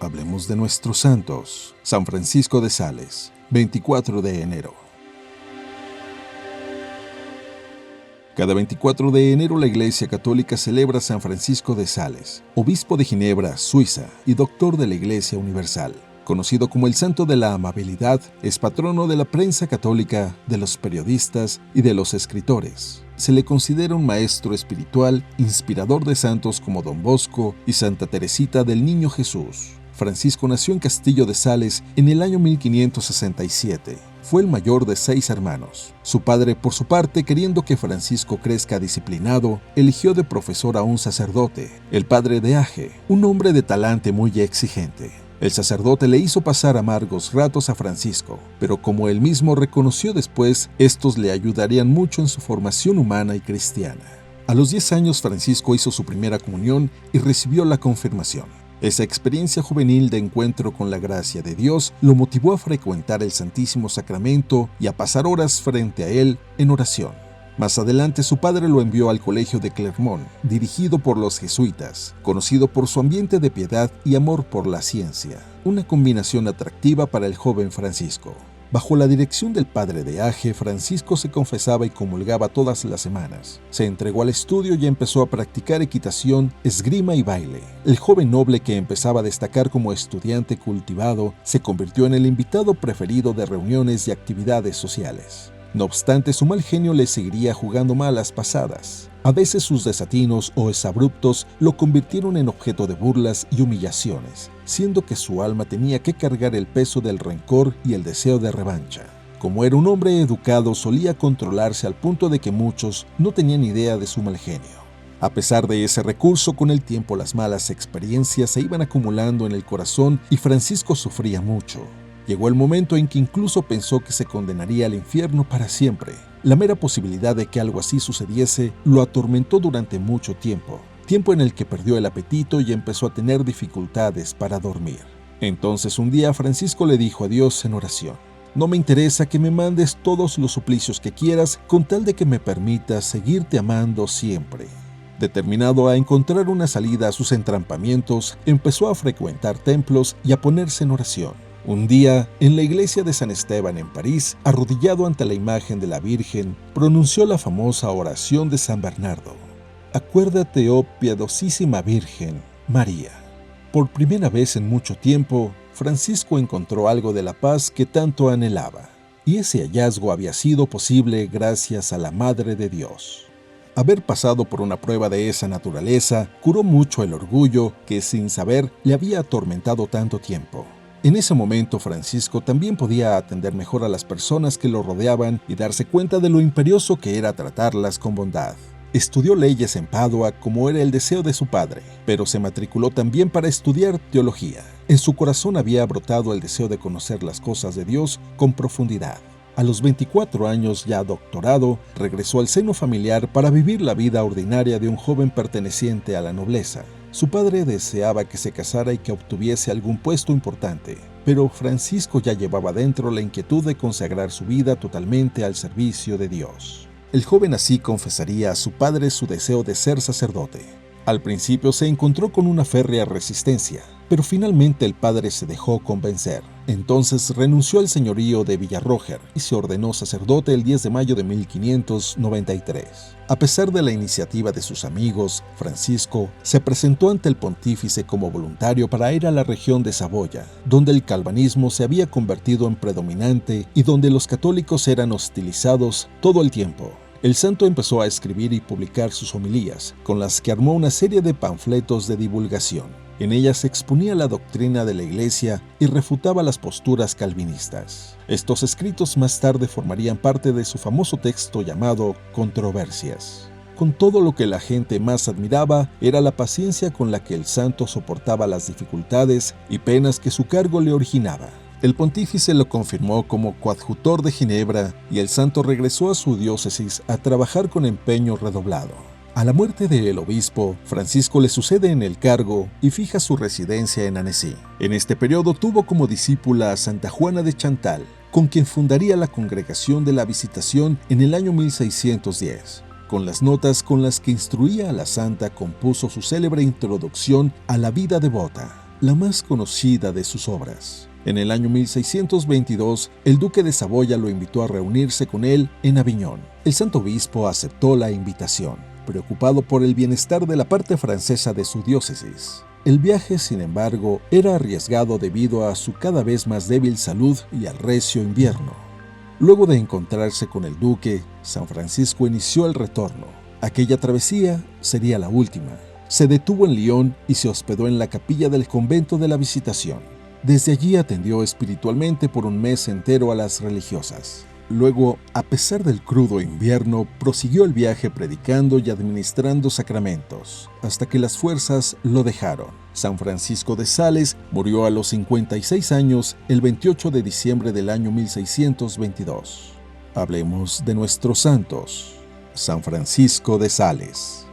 Hablemos de nuestros santos. San Francisco de Sales, 24 de enero. Cada 24 de enero la Iglesia Católica celebra a San Francisco de Sales, obispo de Ginebra, Suiza, y doctor de la Iglesia Universal. Conocido como el Santo de la Amabilidad, es patrono de la prensa católica, de los periodistas y de los escritores. Se le considera un maestro espiritual, inspirador de santos como Don Bosco y Santa Teresita del Niño Jesús. Francisco nació en Castillo de Sales en el año 1567. Fue el mayor de 6 hermanos. Su padre, por su parte, queriendo que Francisco crezca disciplinado, eligió de profesor a un sacerdote, el padre de Age, un hombre de talante muy exigente. El sacerdote le hizo pasar amargos ratos a Francisco, pero como él mismo reconoció después, estos le ayudarían mucho en su formación humana y cristiana. A los 10 años, Francisco hizo su primera comunión y recibió la confirmación. Esa experiencia juvenil de encuentro con la gracia de Dios lo motivó a frecuentar el Santísimo Sacramento y a pasar horas frente a él en oración. Más adelante su padre lo envió al colegio de Clermont, dirigido por los jesuitas, conocido por su ambiente de piedad y amor por la ciencia, una combinación atractiva para el joven Francisco. Bajo la dirección del padre de Age, Francisco se confesaba y comulgaba todas las semanas. Se entregó al estudio y empezó a practicar equitación, esgrima y baile. El joven noble que empezaba a destacar como estudiante cultivado se convirtió en el invitado preferido de reuniones y actividades sociales. No obstante, su mal genio le seguiría jugando malas pasadas. A veces sus desatinos o exabruptos lo convirtieron en objeto de burlas y humillaciones, siendo que su alma tenía que cargar el peso del rencor y el deseo de revancha. Como era un hombre educado, solía controlarse al punto de que muchos no tenían idea de su mal genio. A pesar de ese recurso, con el tiempo las malas experiencias se iban acumulando en el corazón y Francisco sufría mucho. Llegó el momento en que incluso pensó que se condenaría al infierno para siempre. La mera posibilidad de que algo así sucediese lo atormentó durante mucho tiempo en el que perdió el apetito y empezó a tener dificultades para dormir. Entonces un día Francisco le dijo a Dios en oración: «No me interesa que me mandes todos los suplicios que quieras, con tal de que me permitas seguirte amando siempre». Determinado a encontrar una salida a sus entrampamientos, empezó a frecuentar templos y a ponerse en oración. Un día, en la iglesia de San Esteban en París, arrodillado ante la imagen de la Virgen, pronunció la famosa oración de San Bernardo: «Acuérdate, oh piadosísima Virgen María». Por primera vez en mucho tiempo, Francisco encontró algo de la paz que tanto anhelaba, y ese hallazgo había sido posible gracias a la Madre de Dios. Haber pasado por una prueba de esa naturaleza curó mucho el orgullo que, sin saber, le había atormentado tanto tiempo. En ese momento, Francisco también podía atender mejor a las personas que lo rodeaban y darse cuenta de lo imperioso que era tratarlas con bondad. Estudió leyes en Padua como era el deseo de su padre, pero se matriculó también para estudiar teología. En su corazón había brotado el deseo de conocer las cosas de Dios con profundidad. A los 24 años, ya doctorado, regresó al seno familiar para vivir la vida ordinaria de un joven perteneciente a la nobleza. Su padre deseaba que se casara y que obtuviese algún puesto importante, pero Francisco ya llevaba dentro la inquietud de consagrar su vida totalmente al servicio de Dios. El joven así confesaría a su padre su deseo de ser sacerdote. Al principio se encontró con una férrea resistencia, pero finalmente el padre se dejó convencer. Entonces renunció al señorío de Villarroger y se ordenó sacerdote el 10 de mayo de 1593. A pesar de la iniciativa de sus amigos, Francisco se presentó ante el pontífice como voluntario para ir a la región de Saboya, donde el calvinismo se había convertido en predominante y donde los católicos eran hostilizados todo el tiempo. El santo empezó a escribir y publicar sus homilías, con las que armó una serie de panfletos de divulgación. En ellas se exponía la doctrina de la Iglesia y refutaba las posturas calvinistas. Estos escritos más tarde formarían parte de su famoso texto llamado Controversias. Con todo, lo que la gente más admiraba era la paciencia con la que el santo soportaba las dificultades y penas que su cargo le originaba. El pontífice lo confirmó como coadjutor de Ginebra y el santo regresó a su diócesis a trabajar con empeño redoblado. A la muerte del obispo, Francisco le sucede en el cargo y fija su residencia en Annecy. En este periodo tuvo como discípula a Santa Juana de Chantal, con quien fundaría la Congregación de la Visitación en el año 1610. Con las notas con las que instruía a la santa compuso su célebre introducción a la vida devota. la más conocida de sus obras. En el año 1622, el duque de Saboya lo invitó a reunirse con él en Aviñón. El santo obispo aceptó la invitación, preocupado por el bienestar de la parte francesa de su diócesis. El viaje, sin embargo, era arriesgado debido a su cada vez más débil salud y al recio invierno. Luego de encontrarse con el duque, San Francisco inició el retorno. Aquella travesía sería la última. Se detuvo en Lyon y se hospedó en la capilla del convento de la Visitación. Desde allí atendió espiritualmente por un mes entero a las religiosas. Luego, a pesar del crudo invierno, prosiguió el viaje predicando y administrando sacramentos, hasta que las fuerzas lo dejaron. San Francisco de Sales murió a los 56 años el 28 de diciembre del año 1622. Hablemos de nuestros santos. San Francisco de Sales.